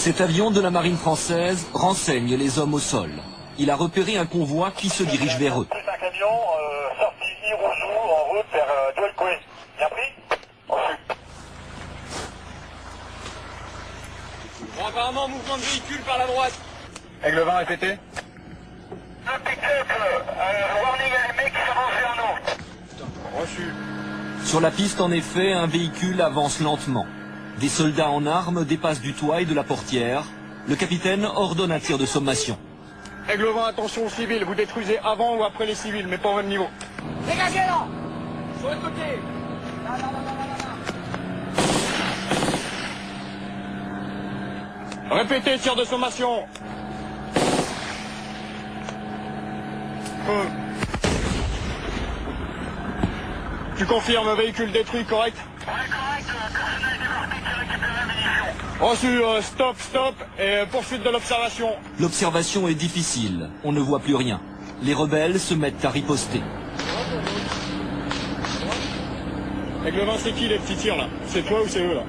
Cet avion de la marine française renseigne les hommes au sol. Il a repéré un convoi qui se dirige vers eux. C'est un camion sorti Hiroujou en route vers Doualkoué. Bien pris? Reçu. Bon, apparemment, mouvement de véhicule par la droite. Aigle 20, répétez. Warning à les mecs qui s'avancent vers nous. Reçu. Sur la piste, en effet, un véhicule avance lentement. Des soldats en armes dépassent du toit et de la portière. Le capitaine ordonne un tir de sommation. Aigle 20, attention aux civils. Vous détruisez avant ou après les civils, mais pas au même niveau. Dégagez là. Sur le côté. Répétez, tir de sommation. Tu confirmes, véhicule détruit, correct? Ouais, correct, personnel débarqué qui récupère la munition. Reçu, stop, et poursuite de l'observation. L'observation est difficile, on ne voit plus rien. Les rebelles se mettent à riposter. Aigle 20, c'est qui les petits tirs là? C'est toi ou c'est eux là?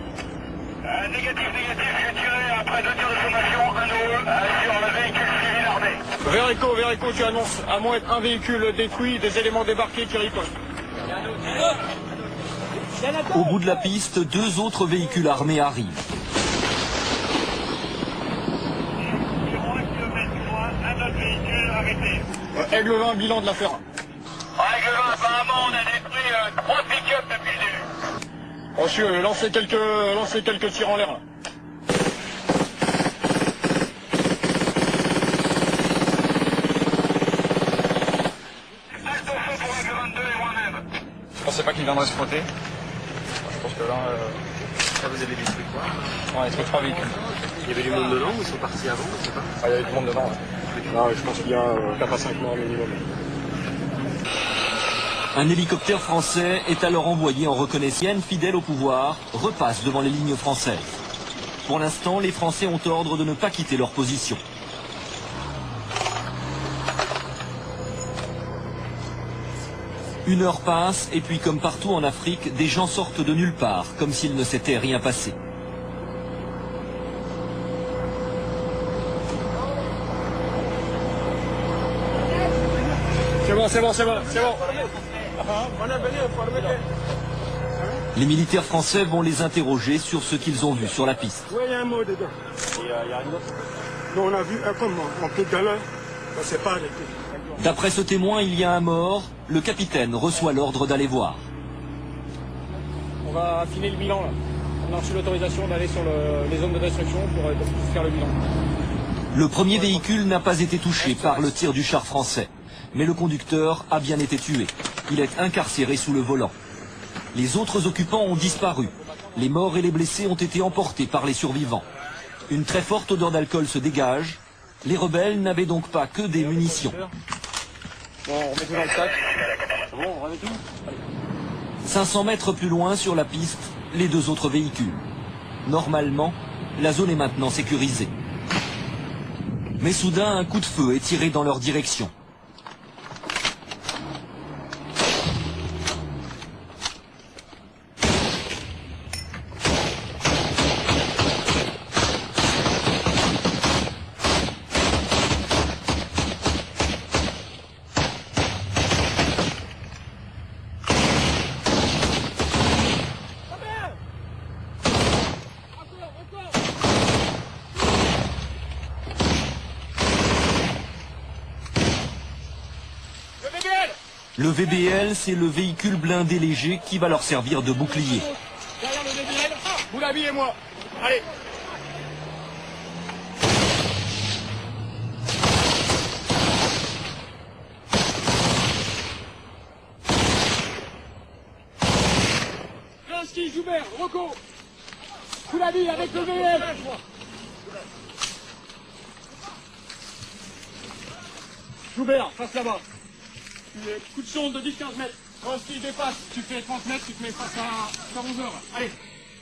Négatif, j'ai tiré après 2 tirs de sommation, un OE sur le véhicule civil armé. Vers Echo, tu annonces à moins un véhicule détruit, des éléments débarqués qui ripostent. Au bout de la piste, 2 autres véhicules armés arrivent. Un autre véhicule arrêté. Aigle 20, bilan de l'affaire. Aigle 20, apparemment on a détruit 3 pick-up depuis le début. Reçu, lancez quelques tirs en l'air là. Je pensais pas qu'il viendrait se frotter. Je pense que là, vous avez détruit quoi? on a détruit 3 véhicules. Il y avait du monde dedans ou ils sont partis avant, je sais pas. Ah, il y avait du monde dedans. Ouais. Non, je pense qu'il y a 4 à 5 morts minimum. Un hélicoptère français est alors envoyé en reconnaissance, fidèle au pouvoir, repasse devant les lignes françaises. Pour l'instant, les Français ont ordre de ne pas quitter leur position. Une heure passe, et puis comme partout en Afrique, des gens sortent de nulle part, comme s'il ne s'était rien passé. C'est bon. Les militaires français vont les interroger sur ce qu'ils ont vu sur la piste. Oui, il y a un mot dedans. Il y a un autre. Nous, on a vu un comme en plus de l'heure, on ne s'est pas arrêté. D'après ce témoin, il y a un mort. Le capitaine reçoit l'ordre d'aller voir. On va affiner le bilan là. On a reçu l'autorisation d'aller sur les zones de destruction pour faire le bilan. Le premier véhicule n'a pas été touché par le tir du char français. Mais le conducteur a bien été tué. Il est incarcéré sous le volant. Les autres occupants ont disparu. Les morts et les blessés ont été emportés par les survivants. Une très forte odeur d'alcool se dégage. Les rebelles n'avaient donc pas que des munitions. Bon, on met tout dans le sac. Bon, on remet tout. 500 mètres plus loin sur la piste, les 2 autres véhicules. Normalement, la zone est maintenant sécurisée. Mais soudain, un coup de feu est tiré dans leur direction. Le VBL, c'est le véhicule blindé léger qui va leur servir de bouclier. Derrière le VBL, Boulabi et moi. Allez. Kransky, Joubert, Rocco. Boulabi avec le VBL. Joubert, face là-bas. Coup de sonde de 10-15 mètres. Kransky dépasse, tu fais 30 mètres, tu te mets face à 11 heures. Allez.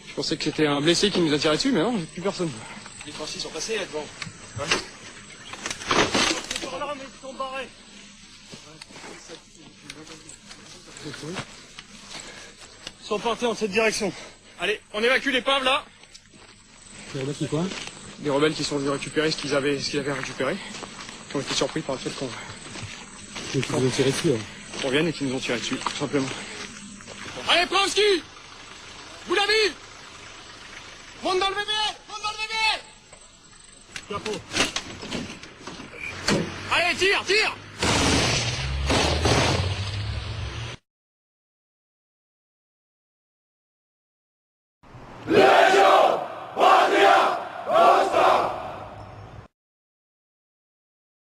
Je pensais que c'était un blessé qui nous a tiré dessus, mais non, j'ai plus personne. Les Français sont passés là devant. Ouais. Ils sont barrés. Ils sont partis dans cette direction. Allez, on évacue l'épave là. Tu as battu quoi? des rebelles qui sont venus récupérer ce qu'ils avaient récupéré, qui ont été surpris par le fait qu'on vienne et qu'ils nous ont tiré dessus, tout simplement. Allez, prends au ski! Vous l'avez! Monte dans le bébé! Monte dans le bébé! Allez, tire, tire!